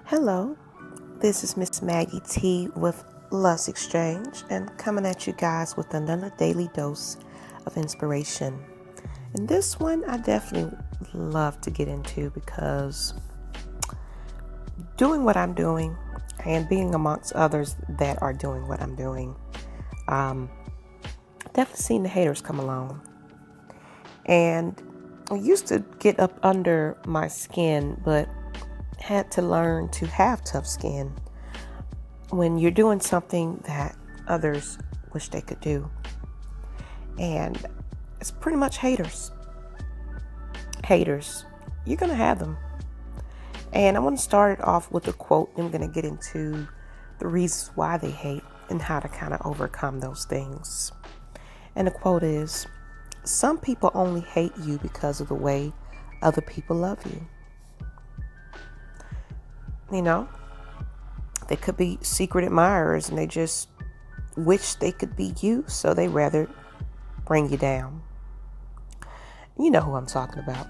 Hello, this is Miss Maggie T with Lush Exchange and coming at you guys with another daily dose of inspiration. And this one I definitely love to get into because doing what I'm doing and being amongst others that are doing what I'm doing, definitely seen the haters come along. And I used to get up under my skin, but had to learn to have tough skin when you're doing something that others wish they could do. And it's pretty much haters. Haters. You're going to have them. And I want to start it off with a quote. I'm going to get into the reasons why they hate and how to kind of overcome those things. And the quote is, "Some people only hate you because of the way other people love you." You know, they could be secret admirers and they just wish they could be you, so they rather bring you down. You know who I'm talking about.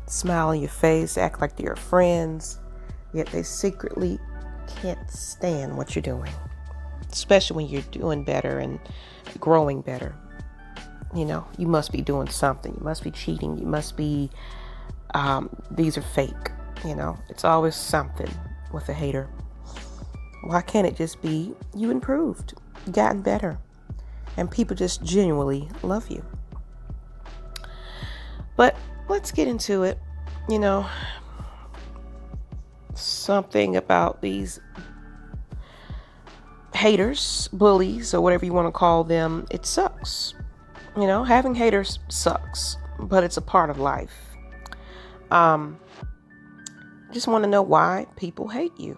Smile on your face, act like they're friends, yet they secretly can't stand what you're doing, especially when you're doing better and growing better. You know, you must be doing something. You must be cheating. You must be, these are fake. You know, it's always something with a hater. Why can't it just be you improved, gotten better, and people just genuinely love you? But let's get into it. You know, something about these haters, bullies, or whatever you want to call them, it sucks. You know, having haters sucks, but it's a part of life. Just want to know why people hate you.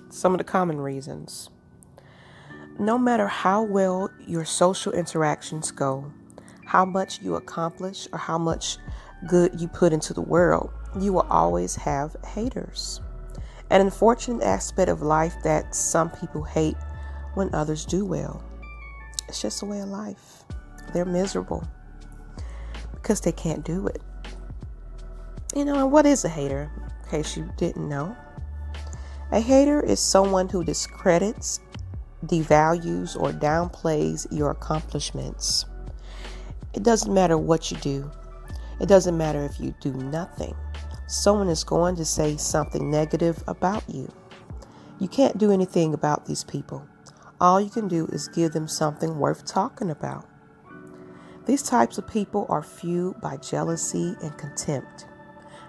Some of the common reasons. No matter how well your social interactions go, how much you accomplish, or how much good you put into the world, you will always have haters. An unfortunate aspect of life that some people hate when others do well. It's just a way of life. They're miserable because they can't do it. You know, and what is a hater? In case you didn't know. A hater is someone who discredits, devalues, or downplays your accomplishments. It doesn't matter what you do. It doesn't matter if you do nothing. Someone is going to say something negative about you. You can't do anything about these people. All you can do is give them something worth talking about. These types of people are fueled by jealousy and contempt.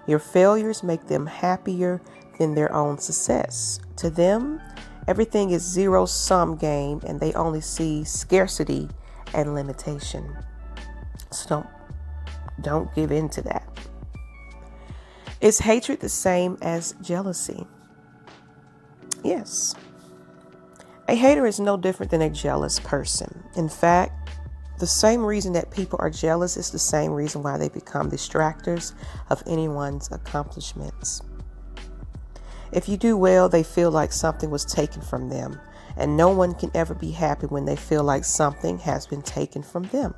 Your failures make them happier than their own success. To them, everything is zero-sum game and they only see scarcity and limitation. So don't give in to that. Is hatred the same as jealousy? Yes. A hater is no different than a jealous person. In fact, the same reason that people are jealous is the same reason why they become distractors of anyone's accomplishments. If you do well, they feel like something was taken from them, and no one can ever be happy when they feel like something has been taken from them.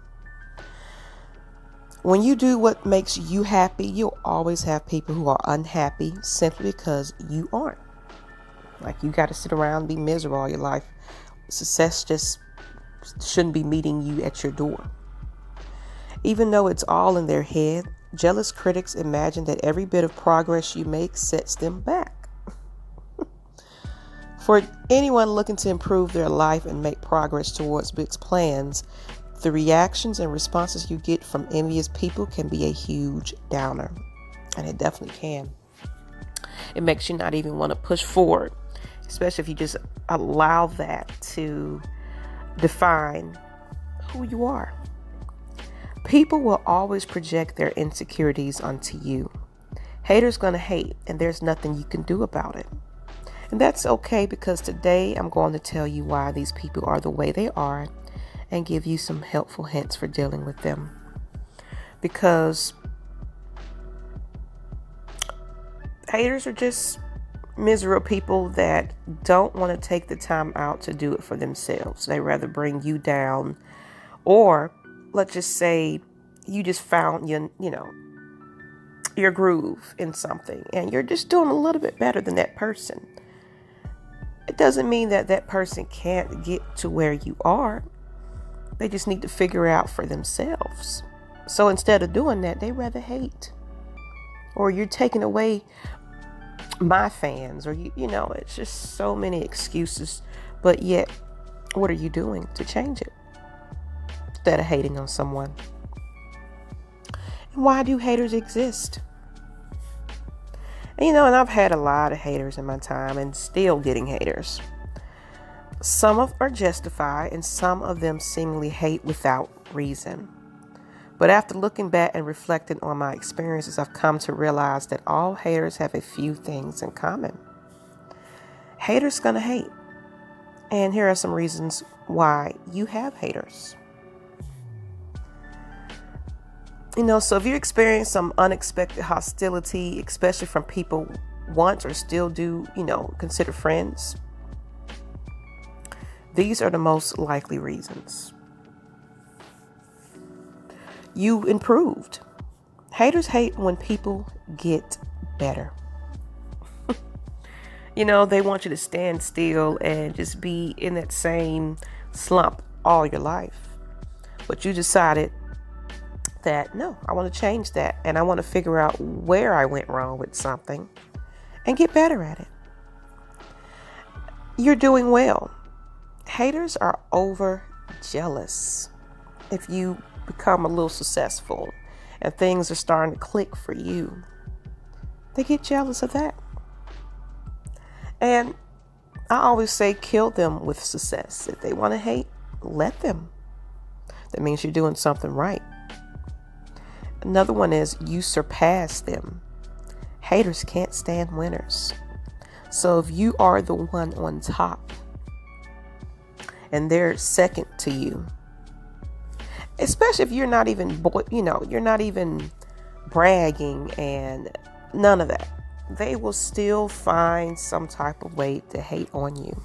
When you do what makes you happy, you'll always have people who are unhappy simply because you aren't. Like, you got to sit around and be miserable all your life. Success just shouldn't be meeting you at your door. Even though it's all in their head, jealous critics imagine that every bit of progress you make sets them back. For anyone looking to improve their life and make progress towards big plans, the reactions and responses you get from envious people can be a huge downer. And it definitely can. It makes you not even want to push forward, especially if you just allow that to define who you are. People will always project their insecurities onto you. Haters gonna hate, and there's nothing you can do about it. And that's okay, because today I'm going to tell you why these people are the way they are and give you some helpful hints for dealing with them. Because haters are just miserable people that don't want to take the time out to do it for themselves. They rather bring you down, or let's just say you just found your groove in something and you're just doing a little bit better than that person, it doesn't mean that that person can't get to where you are. They just need to figure out for themselves. So instead of doing that, they rather hate. Or you're taking away my fans, or you know, it's just so many excuses. But yet, what are you doing to change it? Instead of hating on someone. And why do haters exist? And, and I've had a lot of haters in my time and still getting haters. Some of are justified and some of them seemingly hate without reason. But after looking back and reflecting on my experiences, I've come to realize that all haters have a few things in common. Haters gonna hate. And here are some reasons why you have haters. So if you experience some unexpected hostility, especially from people once or still do, consider friends, these are the most likely reasons. You improved. Haters hate when people get better. They want you to stand still and just be in that same slump all your life. But you decided that, no, I want to change that. And I want to figure out where I went wrong with something and get better at it. You're doing well. Haters are over jealous. If you become a little successful and things are starting to click for you, they get jealous of that. And I always say, kill them with success. If they want to hate, let them. That means you're doing something right. Another one is you surpass them. Haters can't stand winners. So if you are the one on top and they're second to you, especially if you're not even, you're not even bragging and none of that, they will still find some type of way to hate on you.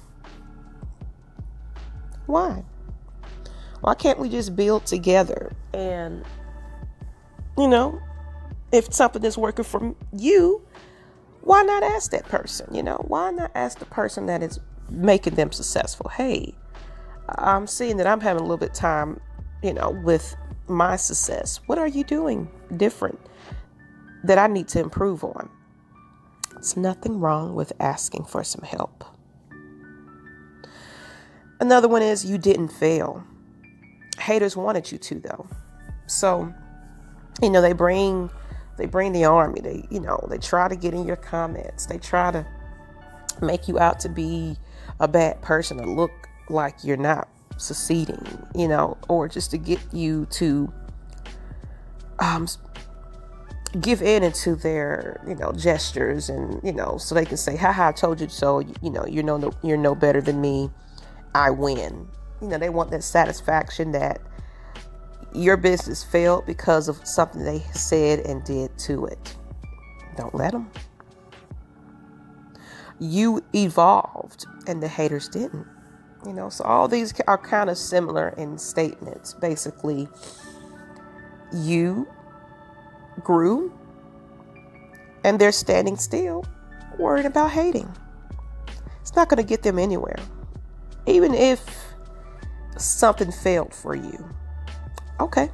Why? Why can't we just build together? And, if something is working for you, why not ask that person? Why not ask the person that is making them successful? Hey, I'm seeing that I'm having a little bit of time, with my success. What are you doing different that I need to improve on? It's nothing wrong with asking for some help. Another one is you didn't fail. Haters wanted you to, though. So, they bring the army. They try to get in your comments. They try to make you out to be a bad person or look like you're not succeeding, or just to get you to give in into their, gestures and, so they can say, haha, I told you so, you're no better than me. I win. They want that satisfaction that your business failed because of something they said and did to it. Don't let them. You evolved and the haters didn't. So all these are kind of similar in statements. Basically, you grew and they're standing still, worried about hating. It's not going to get them anywhere. Even if something failed for you. Okay.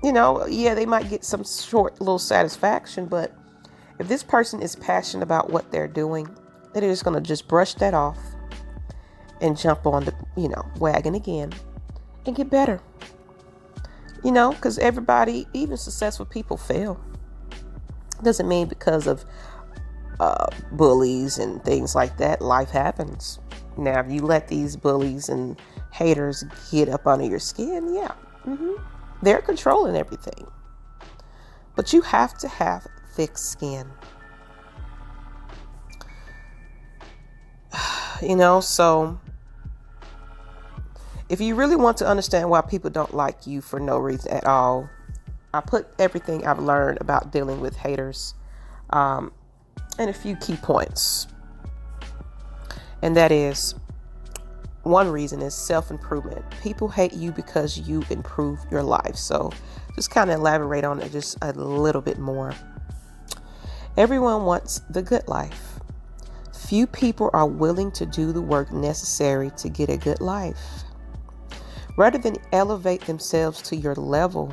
They might get some short little satisfaction, but if this person is passionate about what they're doing, they're just going to just brush that off and jump on the, wagon again and get better. Because everybody, even successful people, fail. Doesn't mean because of bullies and things like that, life happens. Now, if you let these bullies and haters get up under your skin, they're controlling everything. But you have to have thick skin. So if you really want to understand why people don't like you for no reason at all, I put everything I've learned about dealing with haters in a few key points. And that is, one reason is self-improvement. People hate you because you improve your life. So just kind of elaborate on it just a little bit more. Everyone wants the good life. Few people are willing to do the work necessary to get a good life. Rather than elevate themselves to your level,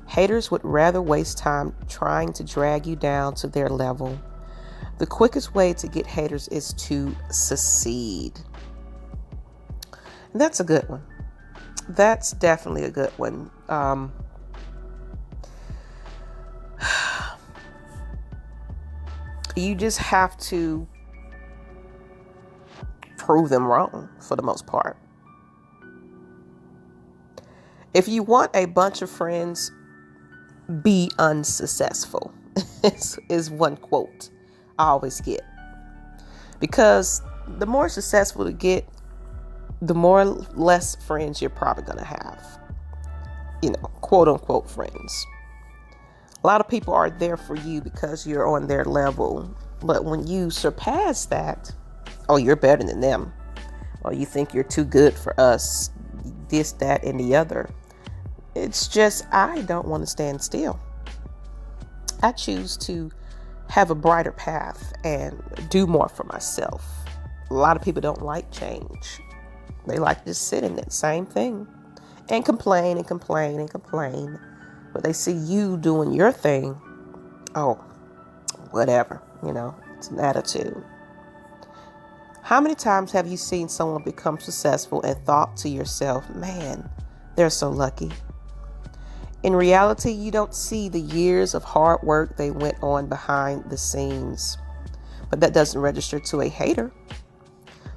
haters would rather waste time trying to drag you down to their level. The quickest way to get haters is to succeed. And that's a good one. That's definitely a good one. You just have to prove them wrong for the most part. If you want a bunch of friends, be unsuccessful is one quote I always get. Because the more successful you get, the more less friends you're probably going to have. Quote unquote friends. A lot of people are there for you because you're on their level. But when you surpass that, oh, you're better than them. Or you think you're too good for us. This, that, and the other. It's just, I don't want to stand still. I choose to have a brighter path and do more for myself. A lot of people don't like change. They like to sit in that same thing and complain and complain and complain. But they see you doing your thing. Oh, whatever. It's an attitude. How many times have you seen someone become successful and thought to yourself, man, they're so lucky? In reality, you don't see the years of hard work they went on behind the scenes. But that doesn't register to a hater.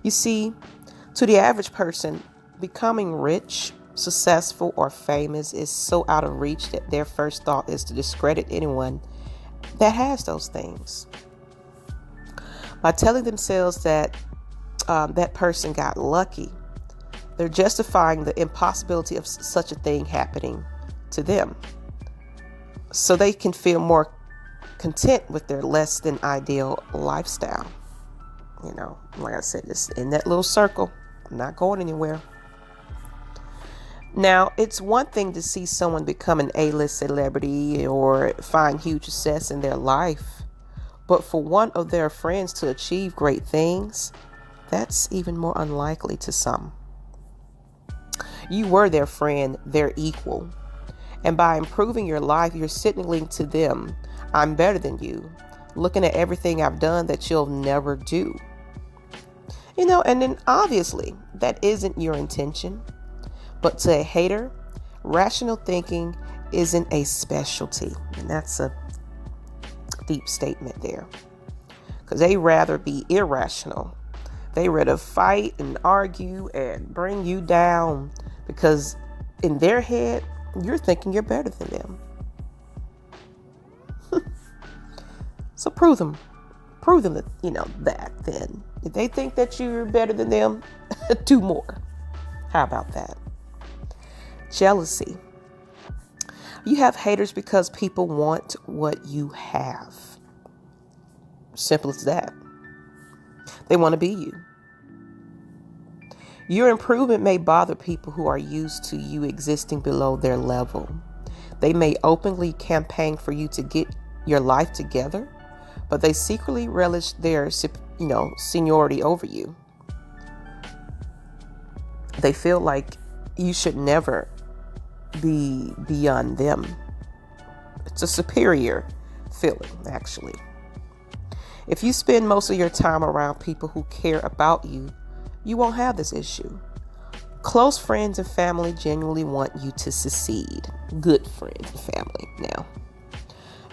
You see, to the average person, becoming rich, successful, or famous is so out of reach that their first thought is to discredit anyone that has those things. By telling themselves that that person got lucky, they're justifying the impossibility of such a thing happening to them, so they can feel more content with their less than ideal lifestyle. Like I said, just in that little circle, I'm not going anywhere. Now, it's one thing to see someone become an A-list celebrity or find huge success in their life, but for one of their friends to achieve great things, that's even more unlikely to some. You were their friend, their equal. And by improving your life, you're signaling to them, I'm better than you. Looking at everything I've done that you'll never do. And then obviously that isn't your intention. But to a hater, rational thinking isn't a specialty. And that's a deep statement there. Because they rather be irrational. They rather fight and argue and bring you down. Because in their head, you're thinking you're better than them. So prove them that, that then. If they think that you're better than them, do more. How about that? Jealousy. You have haters because people want what you have. Simple as that. They want to be you. Your improvement may bother people who are used to you existing below their level. They may openly campaign for you to get your life together, but they secretly relish their, seniority over you. They feel like you should never be beyond them. It's a superior feeling, actually. If you spend most of your time around people who care about you, you won't have this issue. Close friends and family genuinely want you to succeed. Good friends and family now.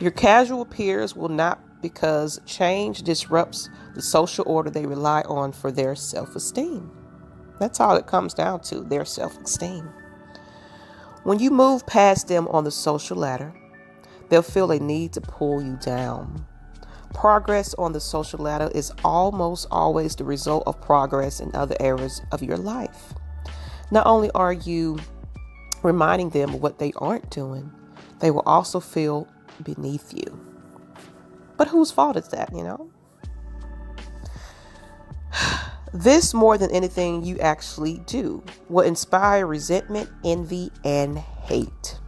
Your casual peers will not, because change disrupts the social order they rely on for their self-esteem. That's all it comes down to, their self-esteem. When you move past them on the social ladder, they'll feel a need to pull you down. Progress on the social ladder is almost always the result of progress in other areas of your life. Not only are you reminding them of what they aren't doing, they will also feel beneath you. But whose fault is that, This, more than anything you actually do, will inspire resentment, envy, and hate.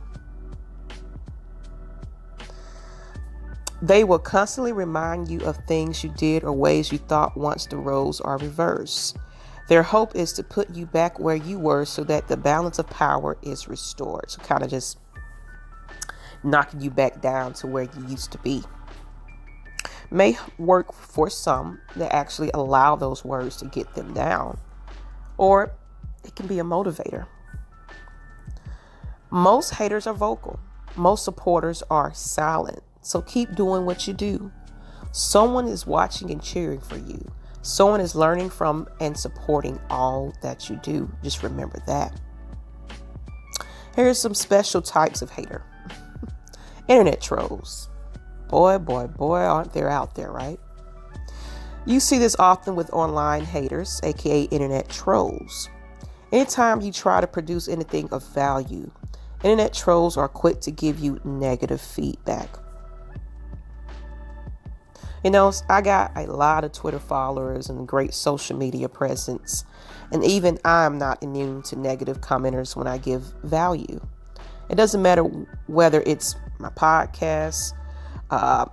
They will constantly remind you of things you did or ways you thought once the roles are reversed. Their hope is to put you back where you were so that the balance of power is restored. So kind of just knocking you back down to where you used to be. May work for some that actually allow those words to get them down, or it can be a motivator. Most haters are vocal. Most supporters are silent. So keep doing what you do. Someone is watching and cheering for you. Someone is learning from and supporting all that you do. Just remember that. Here's some special types of hater. Internet trolls. Boy, aren't they out there, right? You see this often with online haters, aka internet trolls. Anytime you try to produce anything of value, internet trolls are quick to give you negative feedback. You know, I got a lot of Twitter followers and great social media presence, and even I'm not immune to negative commenters when I give value. It doesn't matter whether it's my podcast,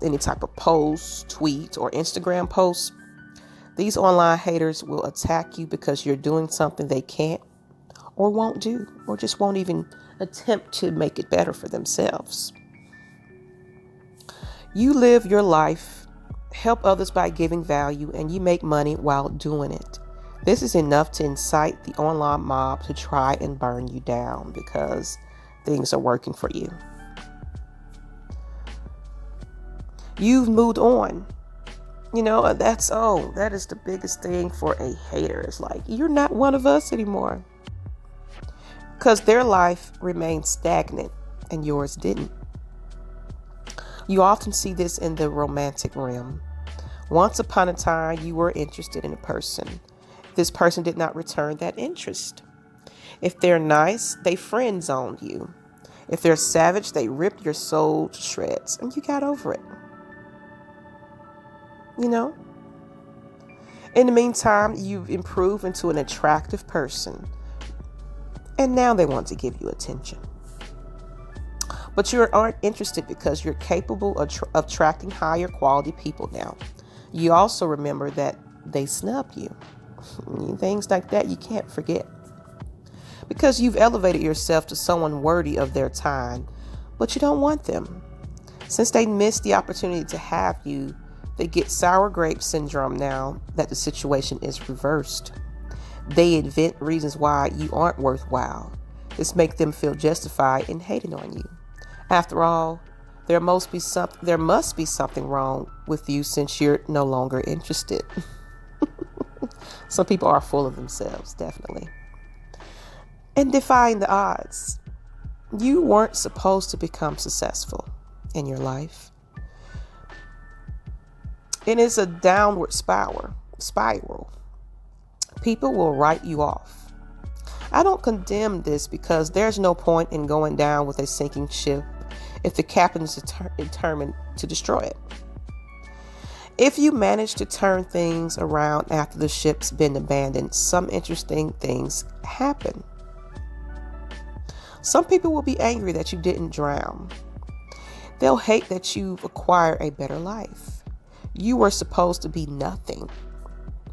any type of post, tweet, or Instagram post. These online haters will attack you because you're doing something they can't or won't do, or just won't even attempt to make it better for themselves. You live your life, help others by giving value, and you make money while doing it. This is enough to incite the online mob to try and burn you down because things are working for you. You've moved on. You know, that is the biggest thing for a hater. It's like, you're not one of us anymore. Because their life remained stagnant and yours didn't. You often see this in the romantic realm. Once upon a time, you were interested in a person. This person did not return that interest. If they're nice, they friend zoned you. If they're savage, they ripped your soul to shreds, and you got over it. You know? In the meantime, you've improved into an attractive person, and now they want to give you attention. But you aren't interested because you're capable of attracting higher quality people now. You also remember that they snub you. Things like that you can't forget. Because you've elevated yourself to someone worthy of their time, but you don't want them. Since they missed the opportunity to have you, they get sour grape syndrome now that the situation is reversed. They invent reasons why you aren't worthwhile. This makes them feel justified in hating on you. After all, there must be something wrong with you since you're no longer interested. Some people are full of themselves, definitely. And defying the odds. You weren't supposed to become successful in your life. It is a downward spiral. People will write you off. I don't condemn this because there's no point in going down with a sinking ship if the captain is determined to destroy it. If you manage to turn things around after the ship's been abandoned, some interesting things happen. Some people will be angry that you didn't drown. They'll hate that you've acquired a better life. You were supposed to be nothing.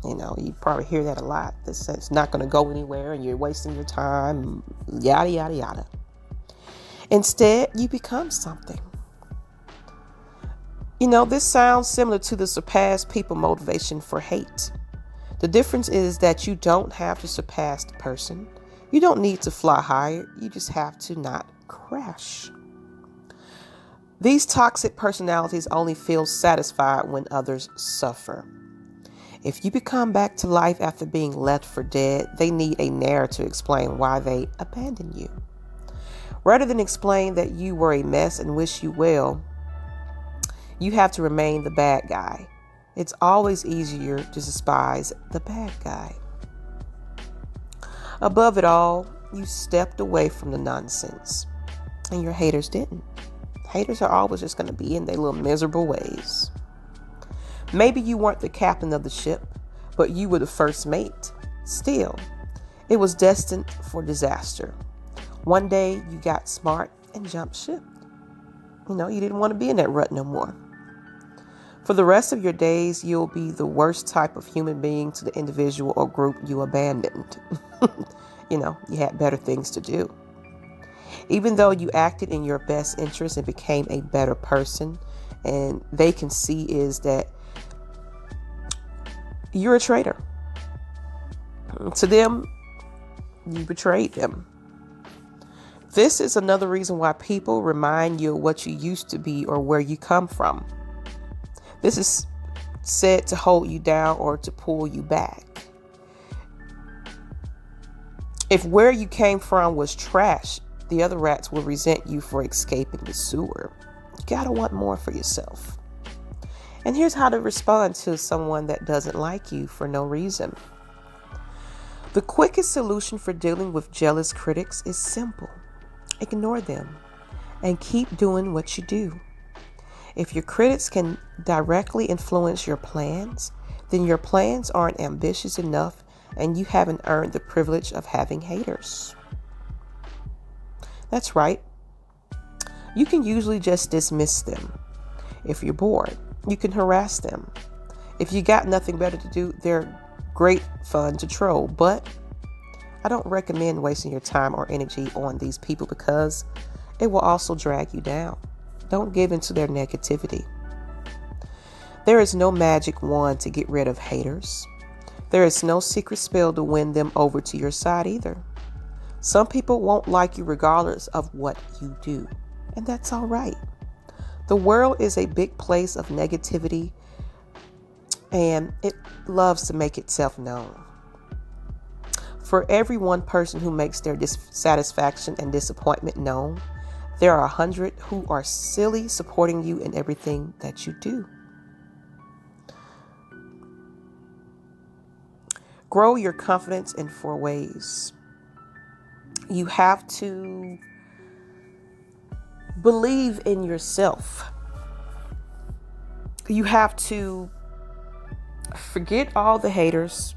You know, you probably hear that a lot. It's not going to go anywhere and you're wasting your time, yada, yada, yada. Instead, you become something. You know, this sounds similar to the surpass people motivation for hate. The difference is that you don't have to surpass the person. You don't need to fly higher. You just have to not crash. These toxic personalities only feel satisfied when others suffer. If you come back to life after being left for dead, they need a narrative to explain why they abandoned you. Rather than explain that you were a mess and wish you well, you have to remain the bad guy. It's always easier to despise the bad guy. Above it all, you stepped away from the nonsense, and your haters didn't. Haters are always just going to be in their little miserable ways. Maybe you weren't the captain of the ship, but you were the first mate. Still, it was destined for disaster. One day you got smart and jumped ship. You know, you didn't want to be in that rut no more. For the rest of your days, you'll be the worst type of human being to the individual or group you abandoned. You had better things to do. Even though you acted in your best interest and became a better person, and they can see is that you're a traitor. To them, you betrayed them. This is another reason why people remind you of what you used to be or where you come from. This is said to hold you down or to pull you back. If where you came from was trash, the other rats will resent you for escaping the sewer. You gotta want more for yourself. And here's how to respond to someone that doesn't like you for no reason. The quickest solution for dealing with jealous critics is simple. Ignore them and keep doing what you do. If your critics can directly influence your plans, then your plans aren't ambitious enough and you haven't earned the privilege of having haters. That's right. You can usually just dismiss them. If you're bored, you can harass them. If you got nothing better to do, they're great fun to troll, but I don't recommend wasting your time or energy on these people because it will also drag you down. Don't give in to their negativity. There is no magic wand to get rid of haters. There is no secret spell to win them over to your side either. Some people won't like you regardless of what you do, and that's all right. The world is a big place of negativity, and it loves to make itself known. For every one person who makes their dissatisfaction and disappointment known, there are 100 who are silly supporting you in everything that you do. Grow your confidence in 4 ways. You have to believe in yourself. You have to forget all the haters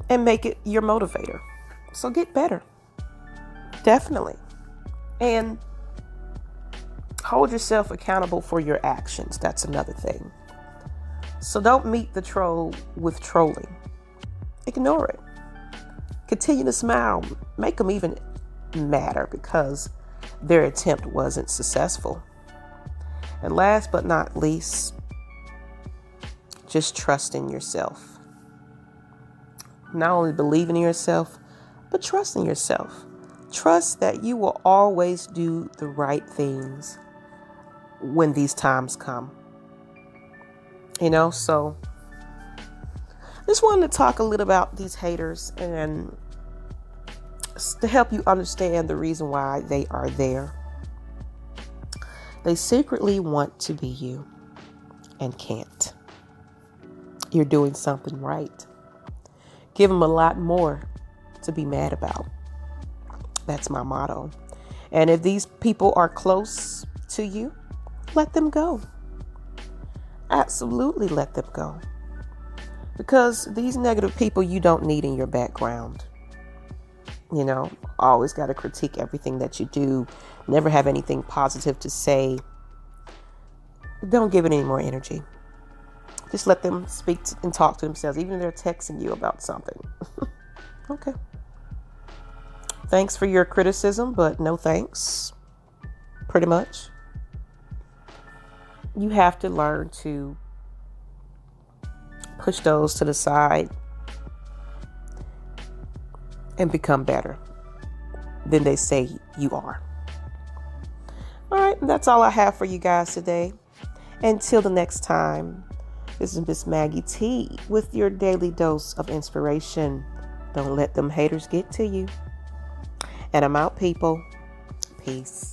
and make it your motivator. So get better. Definitely. And hold yourself accountable for your actions. That's another thing. So don't meet the troll with trolling. Ignore it. Continue to smile. Make them even madder because their attempt wasn't successful. And last but not least, just trust in yourself. Not only believe in yourself, but trust in yourself. Trust that you will always do the right things when these times come. So just wanted to talk a little about these haters and to help you understand the reason why they are there. They secretly want to be you and can't. You're doing something right. Give them a lot more to be mad about. That's my motto. And if these people are close to you, let them go. Absolutely let them go. Because these negative people you don't need in your background. Always got to critique everything that you do. Never have anything positive to say. Don't give it any more energy. Just let them speak and talk to themselves, even if they're texting you about something. Okay. Thanks for your criticism, but no thanks. Pretty much. You have to learn to push those to the side and become better than they say you are. All right, that's all I have for you guys today. Until the next time, this is Miss Maggie T with your daily dose of inspiration. Don't let them haters get to you. And I'm out, people. Peace.